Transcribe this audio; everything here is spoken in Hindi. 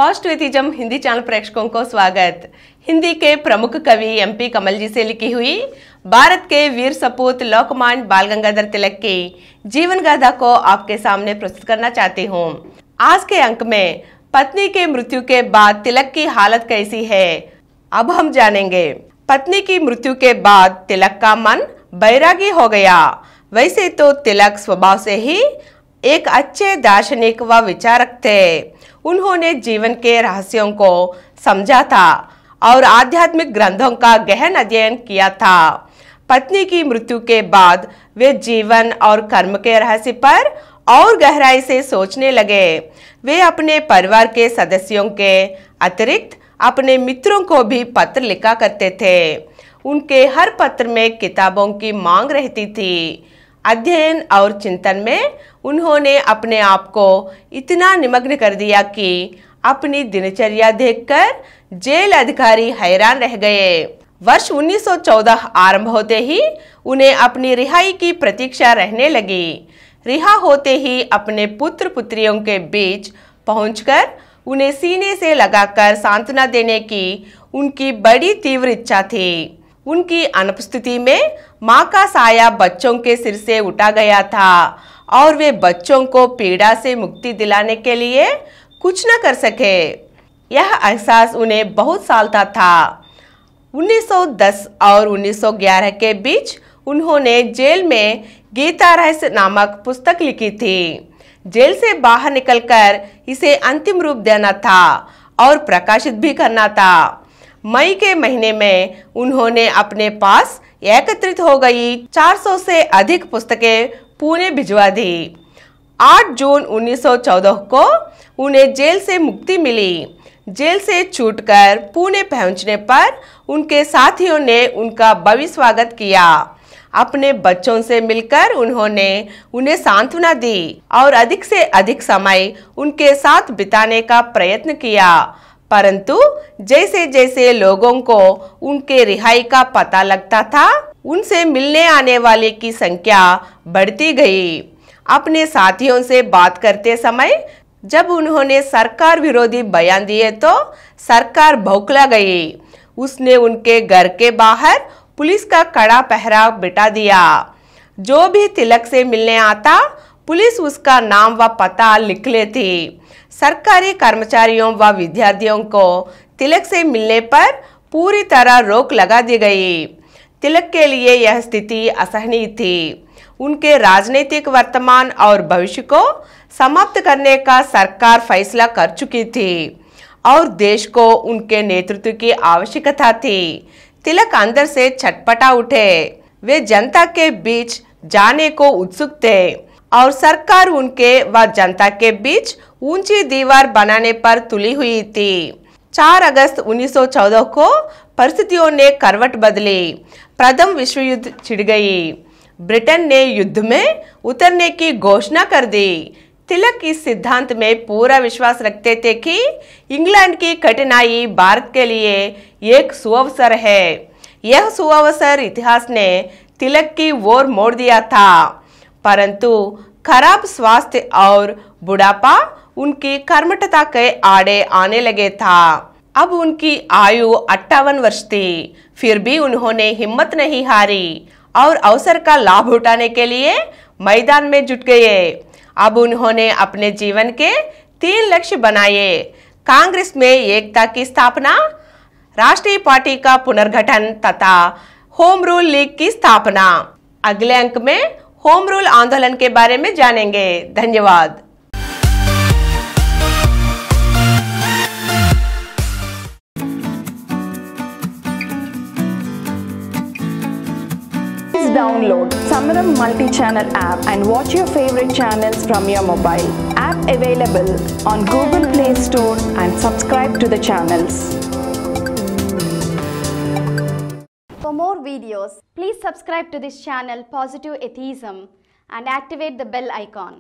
पॉजिटिविज्म हिंदी चैनल प्रेक्षकों को स्वागत। हिंदी के प्रमुख कवि एमपी कमल जी से लिखी हुई भारत के वीर सपूत लोकमान्य बाल गंगाधर तिलक की जीवन गाथा को आपके सामने प्रस्तुत करना चाहती हूँ। आज के अंक में पत्नी के मृत्यु के बाद तिलक की हालत कैसी है, अब हम जानेंगे। पत्नी की मृत्यु के बाद तिलक का मन बैरागी हो गया। वैसे तो तिलक स्वभाव से ही एक अच्छे दार्शनिक व विचारक थे। उन्होंने जीवन के रहस्यों को समझा था और आध्यात्मिक ग्रंथों का गहन अध्ययन किया था। पत्नी की मृत्यु के बाद वे जीवन और कर्म के रहस्य पर और गहराई से सोचने लगे। वे अपने परिवार के सदस्यों के अतिरिक्त अपने मित्रों को भी पत्र लिखा करते थे। उनके हर पत्र में किताबों की मांग रहती थी। अध्ययन और चिंतन में उन्होंने अपने आप को इतना निमग्न कर दिया कि अपनी दिनचर्या देखकर जेल अधिकारी हैरान रह गए। वर्ष 1914 आरंभ होते ही उन्हें अपनी रिहाई की प्रतीक्षा रहने लगी। रिहा होते ही अपने पुत्र पुत्रियों के बीच पहुंचकर उन्हें सीने से लगाकर सांत्वना देने की उनकी बड़ी तीव्र इच्छा थी। उनकी अनुपस्थिति में माँ का साया बच्चों के सिर से उठा गया था और वे बच्चों को पीड़ा से मुक्ति दिलाने के लिए कुछ न कर सके। यह एहसास उन्हें बहुत सालता था। 1910 और 1911 के बीच उन्होंने जेल में गीता रहस्य नामक पुस्तक लिखी थी। जेल से बाहर निकलकर इसे अंतिम रूप देना था और प्रकाशित भी करना था। मई के महीने में उन्होंने अपने पास एकत्रित हो गई 400 से अधिक पुस्तकें पुणे भिजवा दी। 8 जून 1914 को उन्हें जेल से मुक्ति मिली। जेल से छूटकर पुणे पहुंचने पर उनके साथियों ने उनका भव्य स्वागत किया। अपने बच्चों से मिलकर उन्होंने उन्हें सांत्वना दी और अधिक से अधिक समय उनके साथ बिताने का प्रयत्न किया। परंतु जैसे जैसे लोगों को उनके रिहाई का पता लगता था, उनसे मिलने आने वाले की संख्या बढ़ती गई। अपने साथियों से बात करते समय जब उन्होंने सरकार विरोधी बयान दिए तो सरकार बौखला गई। उसने उनके घर के बाहर पुलिस का कड़ा पहरा बिठा दिया। जो भी तिलक से मिलने आता, पुलिस उसका नाम व पता लिख लेती। सरकारी कर्मचारियों व विद्यार्थियों को तिलक से मिलने पर पूरी तरह रोक लगा दी गई। तिलक के लिए यह स्थिति असहनीय थी। उनके राजनीतिक वर्तमान और भविष्य को समाप्त करने का सरकार फैसला कर चुकी थी और देश को उनके नेतृत्व की आवश्यकता थी। तिलक अंदर से छटपटा उठे। वे जनता के बीच जाने को उत्सुक थे और सरकार उनके व जनता के बीच ऊंची दीवार बनाने पर तुली हुई थी। 4 अगस्त 1914 को परिस्थितियों ने करवट बदली। प्रथम विश्व युद्ध छिड़ गई। ब्रिटेन ने युद्ध में उतरने की घोषणा कर दी। तिलक इस सिद्धांत में पूरा विश्वास रखते थे कि इंग्लैंड की कठिनाई भारत के लिए एक सुअवसर है। यह सुअवसर इतिहास ने तिलक की ओर मोड़ दिया था, परंतु खराब स्वास्थ्य और बुढ़ापा उनकी कर्मठता के आड़े आने लगे था। अब उनकी आयु 58 वर्ष थी। फिर भी उन्होंने हिम्मत नहीं हारी और अवसर का लाभ उठाने के लिए मैदान में जुट गए। अब उन्होंने अपने जीवन के 3 लक्ष्य बनाए। कांग्रेस में एकता की स्थापना, राष्ट्रीय पार्टी का पुनर्गठन तथा होम रूल लीग की स्थापना। अगले अंक में होम रूल आंदोलन के बारे में जानेंगे। धन्यवाद। Download Samaram multi-channel app and watch your favorite channels from your mobile. App available on Google Play Store and subscribe to the channels. For more videos, please subscribe to this channel Positive Atheism and activate the bell icon.